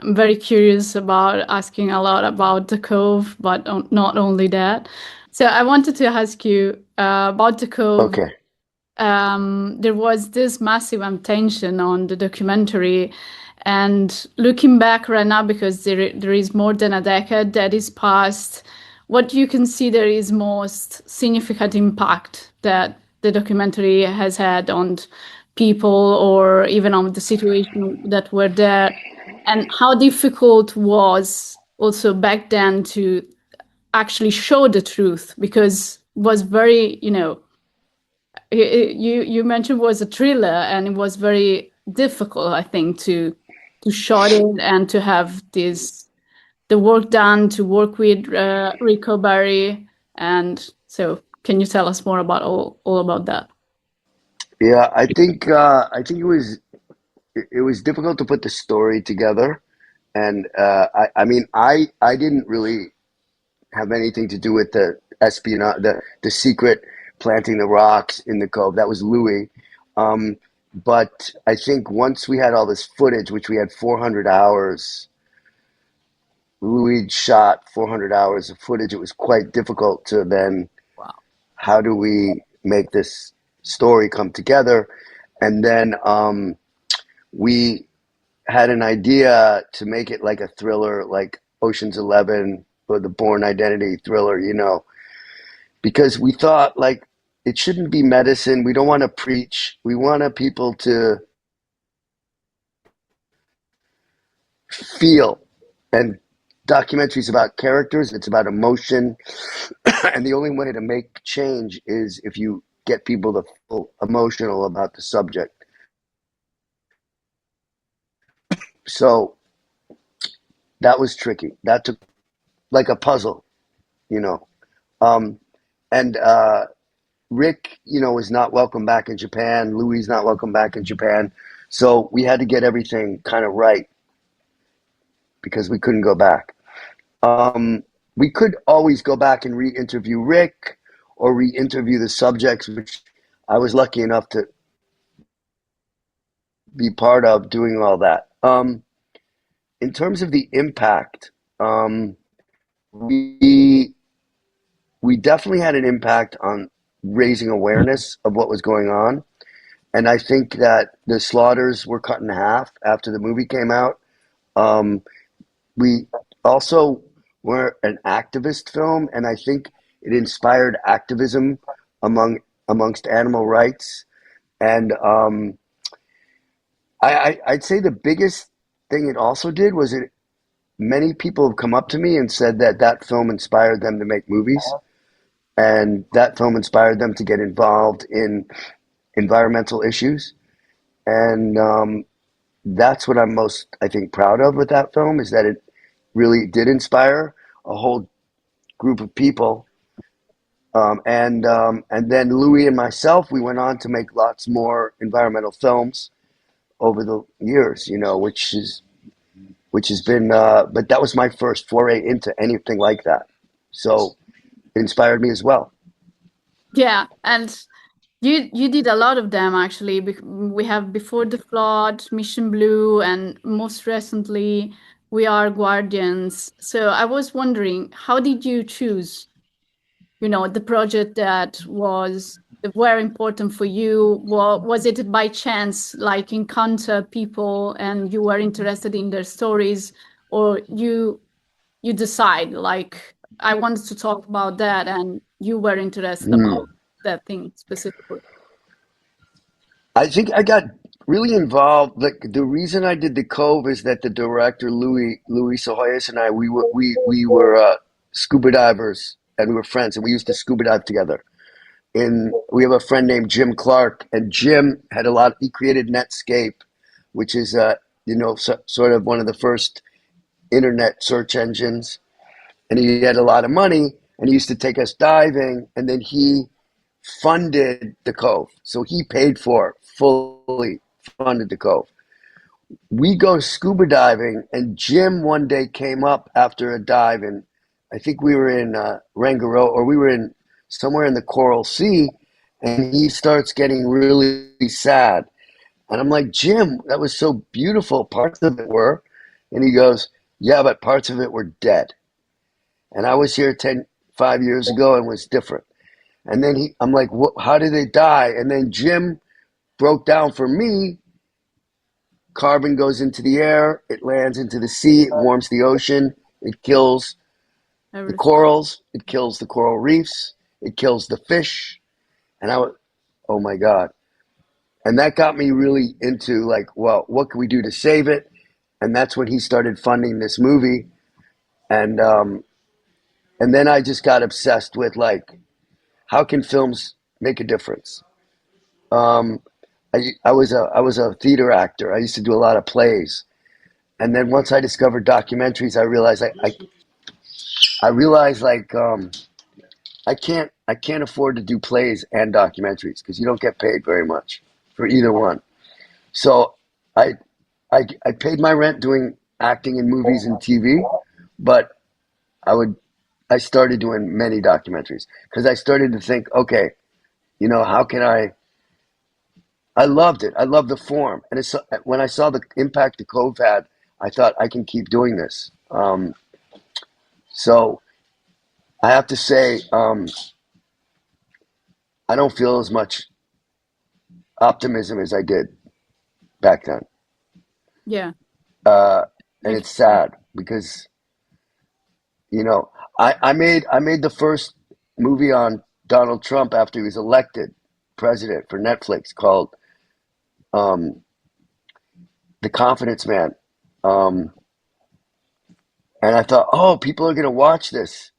I'm very curious about asking a lot about the Cove, but not only that. So I wanted to ask you about the Cove. Okay. There was this massive attention on the documentary, and looking back right now, because there is more than a decade that is passed, what do you consider is most significant impact that the documentary has had on people or even on the situation that were there, and how difficult was also back then to actually show the truth, because it was very, you mentioned was a thriller, and it was very difficult, I think, to shot it and to have this the work done to work with Rico Barry. And so can you tell us more about all about that? Yeah, I think it was difficult to put the story together, and I didn't really have anything to do with the espionage, the secret planting the rocks in the cove. That was Louis. Um, but I think once we had all this footage, which we had 400 hours, Louis shot 400 hours of footage. It was quite difficult to then, Wow. how do we make this story come together? And then we had an idea to make it like a thriller, like Ocean's 11 or the Bourne Identity thriller, because we thought like it shouldn't be medicine. We don't want to preach. We want people to feel. And documentaries about characters, it's about emotion. And the only way to make change is if you get people to feel emotional about the subject. So that was tricky. That took like a puzzle, you know. Um, and Rick, is not welcome back in Japan. Louis not welcome back in Japan. So we had to get everything kind of right because we couldn't go back. Um, we could always go back and re-interview Rick or re-interview the subjects, which I was lucky enough to be part of doing all that. In terms of the impact, we we definitely had an impact on raising awareness of what was going on. And I think that the slaughters were cut in half after the movie came out. Um, we also were an activist film, and I think it inspired activism amongst animal rights. And I'd say the biggest thing it also did was it. Many people have come up to me and said that that film inspired them to make movies, and that film inspired them to get involved in environmental issues. And that's what I'm most, I think, proud of with that film is that it really did inspire a whole group of people. And then Louis and myself, we went on to make lots more environmental films over the years, which has been. But that was my first foray into anything like that, so it inspired me as well. Yeah, and you did a lot of them actually. We have Before the Flood, Mission Blue, and most recently We Are Guardians. So I was wondering, how did you choose, the project that was very important for you? Was it by chance, like encounter people and you were interested in their stories, or you decide like I wanted to talk about that and you were interested Mm. about that thing specifically? I think I got really involved. Like the reason I did the Cove is that the director Louis Sohoyes and I we were scuba divers and we were friends and we used to scuba dive together. And we have a friend named Jim Clark, and Jim had a lot. He created Netscape, which is sort of one of the first internet search engines, and he had a lot of money, and he used to take us diving, and then he funded the Cove. So he paid for fully funded the Cove. We go scuba diving, and Jim one day came up after a dive, and I think we were in Rangarote, or we were in somewhere in the Coral Sea, and he starts getting really sad. And I'm like, Jim, that was so beautiful. Parts of it were. And he goes, yeah, but parts of it were dead. And I was here 5 years ago and was different. And then I'm like, how did they die? And then Jim broke down for me. Carbon goes into the air, it lands into the sea, it warms the ocean, it kills the Everything. corals, it kills the coral reefs, it kills the fish. And I was, oh my God. And that got me really into like, well, what can we do to save it? And that's when he started funding this movie. And and then I just got obsessed with like, how can films make a difference? Um, I was a theater actor. I used to do a lot of plays, and then once I discovered documentaries, I realized like I can't afford to do plays and documentaries because you don't get paid very much for either one. So I I paid my rent doing acting in movies and TV, but I would I started doing many documentaries because I started to think, okay, how can I loved it. I loved the form, and when I saw the impact the Cove had, I thought I can keep doing this. So I have to say, I don't feel as much optimism as I did back then, Yeah. uh, and I it's sad because you know I made the first movie on Donald Trump after he was elected president for Netflix called um, The Confidence Man, um, and I thought, oh, people are gonna watch this.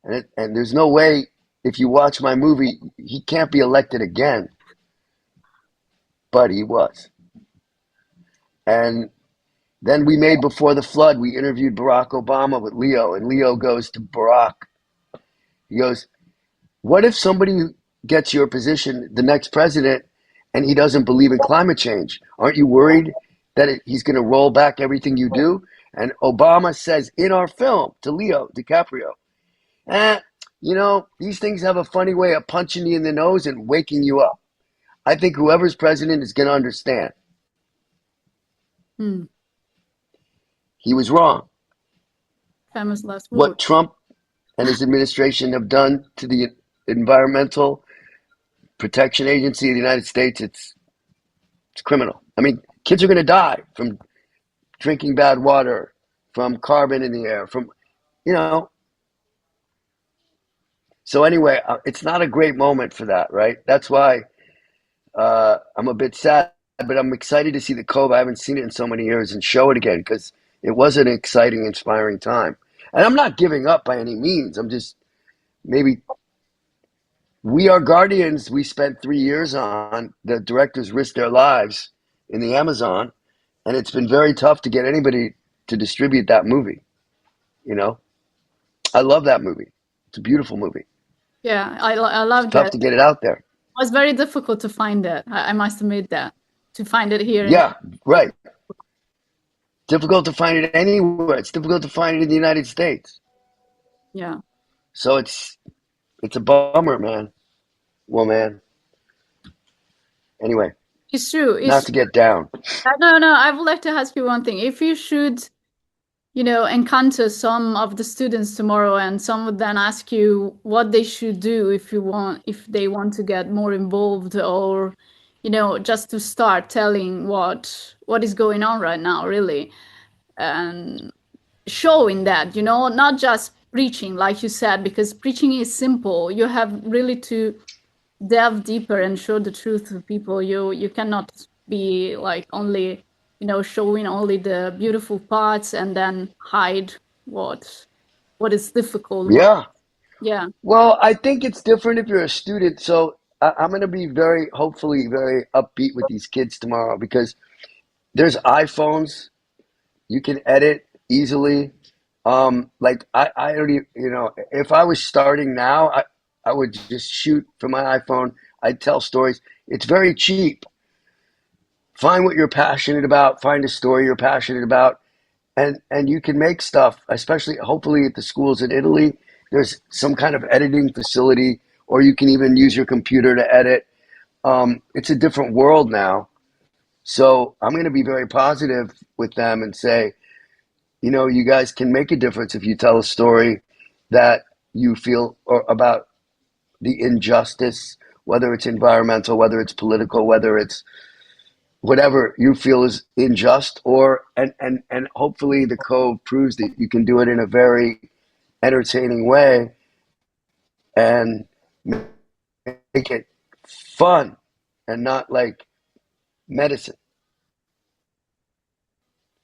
And there's no way if you watch my movie, he can't be elected again, but he was. And then we made Before the Flood. We interviewed Barack Obama with Leo, and Leo goes to Barack. He goes, "What if somebody gets your position, the next president, and he doesn't believe in climate change? Aren't you worried that he's going to roll back everything you do?" And Obama says in our film to Leo DiCaprio, eh, these things have a funny way of punching you in the nose and waking you up. I think whoever's president is going to understand. Hmm. He was wrong. Famous last word. What Trump and his administration have done to the Environmental Protection Agency of the United States, it's criminal. I mean, kids are going to die from drinking bad water, from carbon in the air, from, you know. So anyway, it's not a great moment for that, right? That's why I'm a bit sad, but I'm excited to see the Cove. I haven't seen it in so many years and show it again because it was an exciting, inspiring time. And I'm not giving up by any means. I'm just maybe We Are Guardians. We spent 3 years on. The directors risked their lives in the Amazon, and it's been very tough to get anybody to distribute that movie. You know, I love that movie. It's a beautiful movie. Yeah, I It's love tough that. to get it out there. It was very difficult to find it. I must admit that. To find it here in Yeah, right. Difficult to find it anywhere. It's difficult to find it in the United States. yeah. So it's a bummer, man. Well, man. Anyway, It's true. not It's to get down. no, no. I would like to ask you one thing. If you should, encounter some of the students tomorrow, and some would then ask you what they should do if they want to get more involved, or, just to start telling what is going on right now, really, and showing that, not just preaching, like you said, because preaching is simple. You have really to delve deeper and show the truth to people. You cannot be like only, showing only the beautiful parts and then hide what is difficult. Yeah. Yeah, Well, I think it's different if you're a student. So I'm going to be hopefully, very upbeat with these kids tomorrow because there's iPhones. You can edit easily. Like I don't even, if I was starting now, I would just shoot from my iPhone. I'd tell stories. It's very cheap. Find what you're passionate about. Find a story you're passionate about, and you can make stuff. Especially, hopefully, at the schools in Italy, there's some kind of editing facility, or you can even use your computer to edit. It's a different world now. So I'm going to be very positive with them and say, you guys can make a difference if you tell a story that you feel or about the injustice, whether it's environmental, whether it's political, whether it's whatever you feel is unjust, or and hopefully the Cove proves that you can do it in a very entertaining way and make it fun and not like medicine.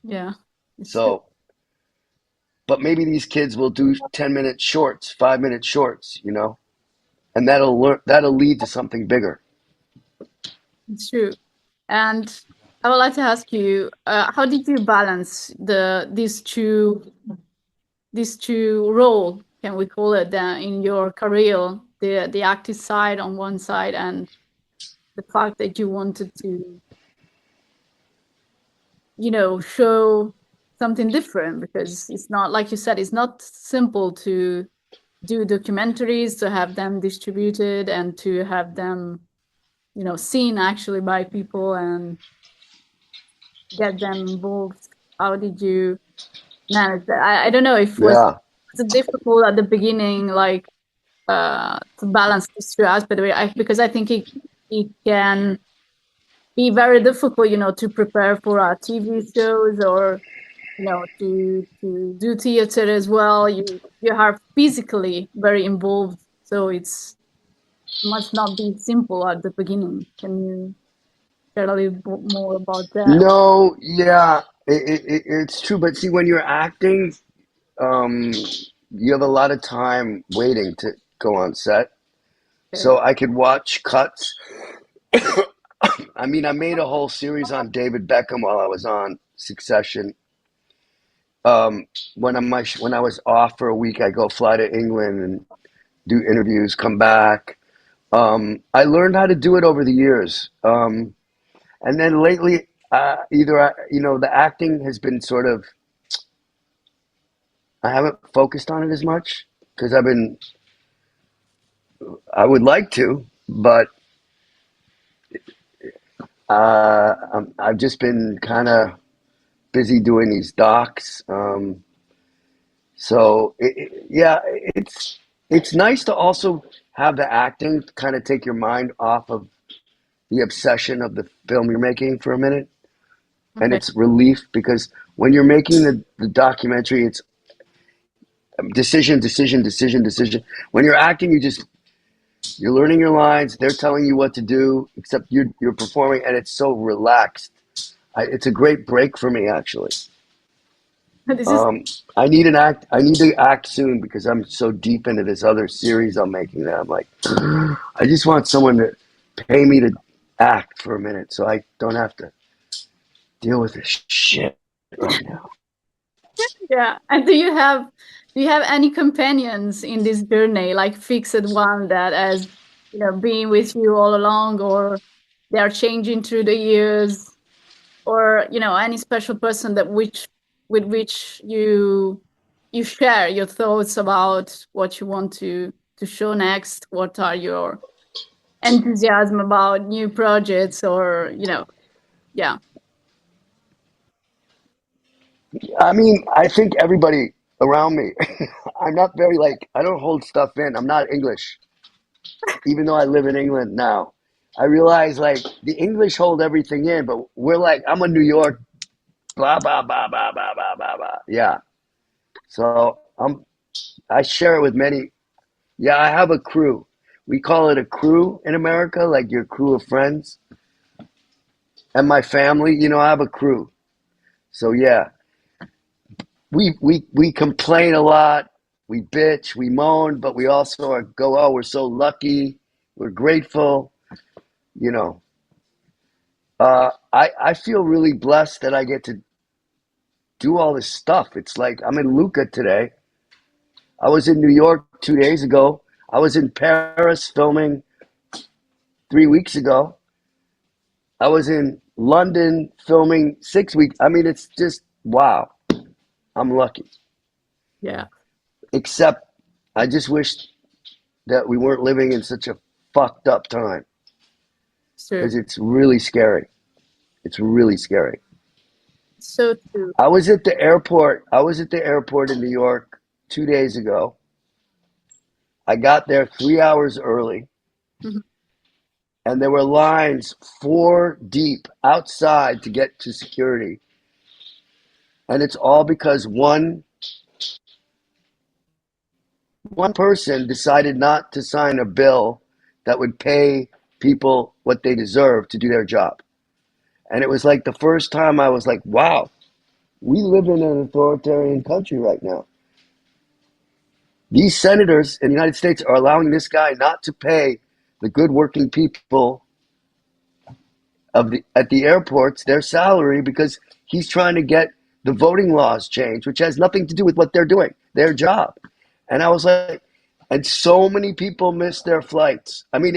Yeah, it's true. So, but maybe these kids will do 10-minute shorts, 5-minute shorts, and that'll lead to something bigger. It's true. And I would like to ask you, how did you balance these two role, can we call it, in your career, the active side on one side and the fact that you wanted to, show something different, because it's not, like you said, it's not simple to do documentaries, to have them distributed and to have them, seen actually by people and get them involved. How did you manage that? I don't know if Yeah. was it difficult at the beginning, like to balance these two aspects, because I think it can be very difficult, to prepare for TV shows, or to do theater as well. You are physically very involved, so it's must not be simple at the beginning. Can you share a little bit more about that? No, yeah, it's true. But see, when you're acting, um, you have a lot of time waiting to go on set. Okay. So I could watch cuts. I mean, I made a whole series on David Beckham while I was on Succession. Um, when I was off for a week, I go fly to England and do interviews, come back. I learned how to do it over the years. And then lately, the acting has been sort of, I haven't focused on it as much because I would like to, but I've just been kind of busy doing these docs. So yeah, it's nice to also have the acting kind of take your mind off of the obsession of the film you're making for a minute, and Okay. it's relief because when you're making the documentary, it's decision, decision, decision, decision. When you're acting, you're learning your lines. They're telling you what to do, except you're performing, and it's so relaxed. It's a great break for me, actually. This is Um, I need an act. I need to act soon because I'm so deep into this other series I'm making that I'm like, I just want someone to pay me to act for a minute, so I don't have to deal with this shit right now. Yeah. And do you have any companions in this journey, like fixed one that has, been with you all along, or they are changing through the years, or any special person that which with which you share your thoughts about what you want to show next? What are your enthusiasm about new projects, or yeah. I mean, I think everybody around me. I'm not very like I don't hold stuff in. I'm not English, even though I live in England now. I realize like the English hold everything in, but we're like I'm a New York blah blah blah blah blah blah blah blah. Yeah. So I share it with many. Yeah, I have a crew. We call it a crew in America, like your crew of friends. And my family, I have a crew. So yeah, we complain a lot. We bitch, we moan, but we also go, oh, we're so lucky. We're grateful. You know, I feel really blessed that I get to do all this stuff. It's like I'm in Lucca today. I was in New York 2 days ago. I was in Paris filming 3 weeks ago. I was in London filming 6 weeks. I mean, it's just wow. I'm lucky. Yeah, Except I just wish that we weren't living in such a fucked up time sure. because it's really scary. It's really scary. So true. I was at the airport. I was at the airport in New York 2 days ago. I got there 3 hours early, Mhm. and there were lines 4 deep outside to get to security. And it's all because one person decided not to sign a bill that would pay people what they deserve to do their job. And it was like the first time I was like, wow, we live in an authoritarian country right now. These senators in the United States are allowing this guy not to pay the good working people at the airports their salary because he's trying to get the voting laws changed, which has nothing to do with what they're doing, their job. And I was like, and so many people miss their flights. I mean,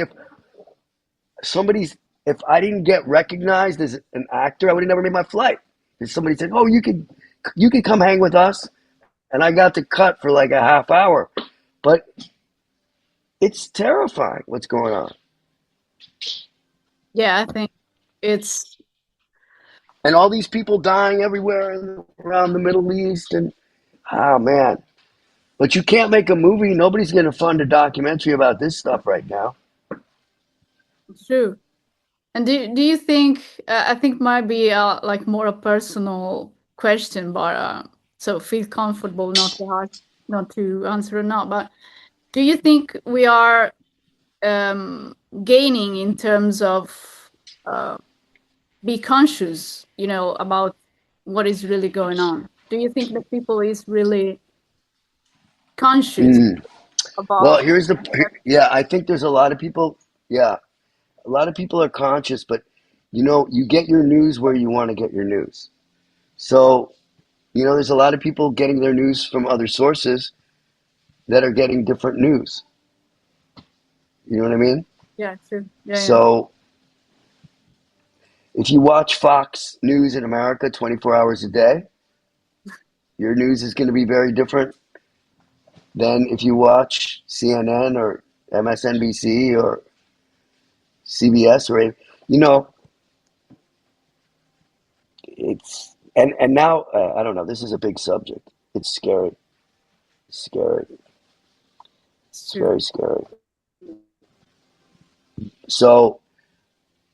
somebody's if I didn't get recognized as an actor, I would have never made my flight. If somebody said, "Oh, you could come hang with us," and I got to cut for like a half hour, but it's terrifying what's going on. Yeah, I think it's And all these people dying everywhere around the Middle East, and oh man! But you can't make a movie. Nobody's going to fund a documentary about this stuff right now. true. And do you think I think might be like more a personal question, but so feel comfortable not to answer or not. But do you think we are gaining in terms of uh, be conscious, about what is really going on? Do you think that people is really conscious Mm. Well, about? yeah. I think there's a lot of people. Yeah, a lot of people are conscious, but you get your news where you want to get your news. So, there's a lot of people getting their news from other sources that are getting different news. You know what I mean? Yeah, true. Yeah, yeah, So, if you watch Fox News in America 24 hours a day, your news is going to be very different than if you watch CNN or MSNBC or CBS or you know and now I don't know. This is a big subject. It's scary. It's scary. it's It's true. very scary. So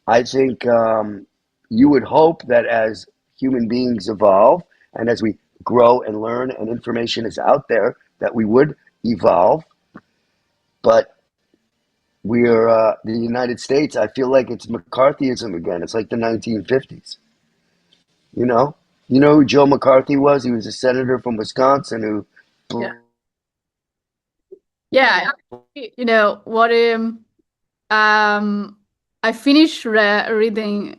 I think you would hope that as human beings evolve and as we grow and learn and information is out there, that we would evolve. But we're the United States. I feel like it's McCarthyism again. It's like the 1950s. You know, you know who Joe McCarthy was? He was a senator from Wisconsin Yeah, who yeah. What I finished reading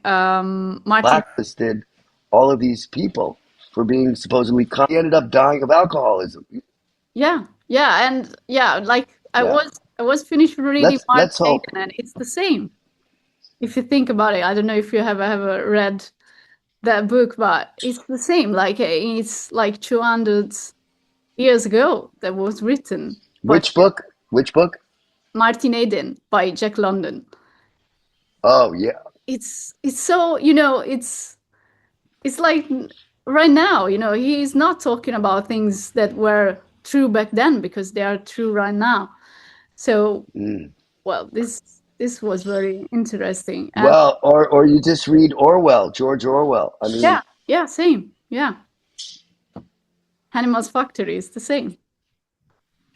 Martin. blacklisted all of these people for being supposedly. He ended up dying of alcoholism. Yeah, yeah, and yeah, like Yeah, I was finished reading Martin let's hope. Eden, and it's the same. If you think about it, I don't know if you have ever read that book, but it's the same. Like it's like 200 years ago that was written by Which book? Which book? Martin Eden by Jack London. Oh yeah. It's so it's like right now, he's not talking about things that were true back then because they are true right now. So, Mm. well, this was very interesting. And Well, or you just read Orwell, George Orwell. I yeah, mean, yeah, same. Yeah. Animals Factory is the same.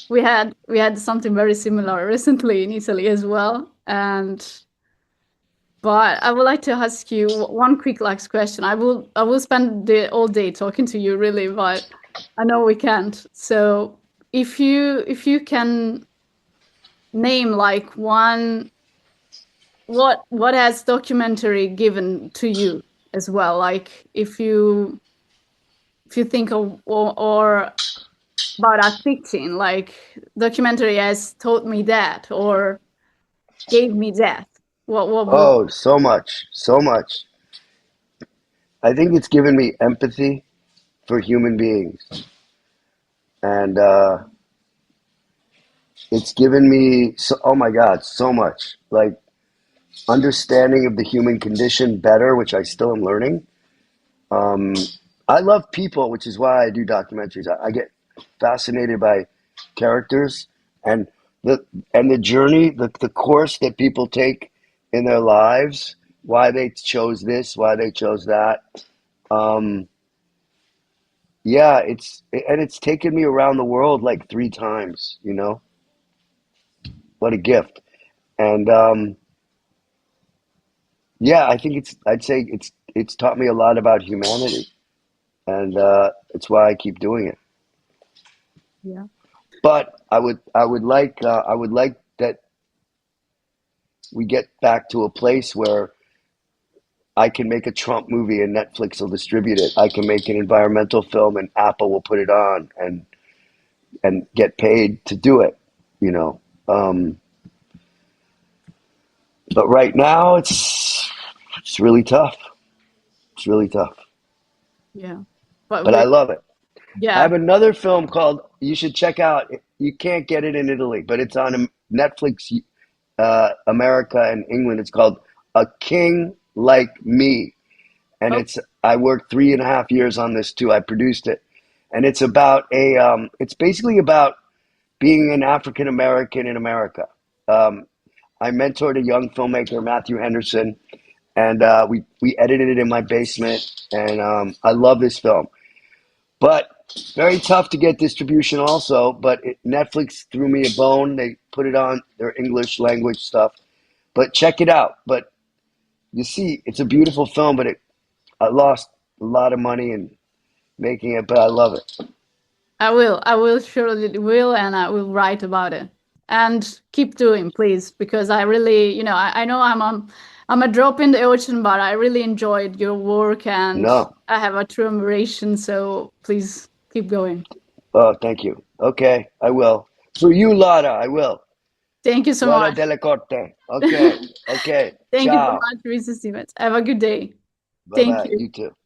We had something very similar recently in Italy as well. And but I would like to ask you one quick last question. I will spend the all day talking to you really, but I know we can't. So if you can name like one, what has documentary given to you as well? Like if you think of or about a fiction, like documentary has taught me that or gave me that. What would oh, so much, so much. I think it's given me empathy for human beings, and it's given me oh my God, so much like understanding of the human condition better, which I still am learning. I love people, which is why I do documentaries. I get fascinated by characters and the the journey, the course that people take in their lives, why they chose this, why they chose that. Um, yeah, it's taken me around the world like 3 times. What a gift. And yeah, I think I'd say it's taught me a lot about humanity, and it's why I keep doing it. Yeah. But I would like that we get back to a place where I can make a Trump movie and Netflix will distribute it. I can make an environmental film and Apple will put it on and get paid to do it. You know, um, but right now it's really tough. It's really tough. Yeah. But But I we, love it. I yeah. have another film called you should check out. You can't get it in Italy, but it's on Netflix, America and England. It's called A King Like Me, and Oh, I worked 3.5 years on this too. I produced it, and it's about it's basically about being an African American in America. Um, I mentored a young filmmaker, Matthew Henderson, and we edited it in my basement, and I love this film. But very tough to get distribution also. But Netflix threw me a bone. They put it on their English language stuff. But check it out. But you see, it's a beautiful film, but I lost a lot of money in making it, but I love it. I will. I will surely will, and I will write about it. And keep doing, please, because I really, I know I'm a drop in the ocean, but I really enjoyed your work, and No. I have a true admiration. So please keep going. Oh, thank you. Okay, I will. For you, Lara, I will. Thank you so Lara much. della Corte. Okay. Okay. Thank you so Ciao. much, Mrs. Stevens. Have a good day. Bye Thank bye. you. You too.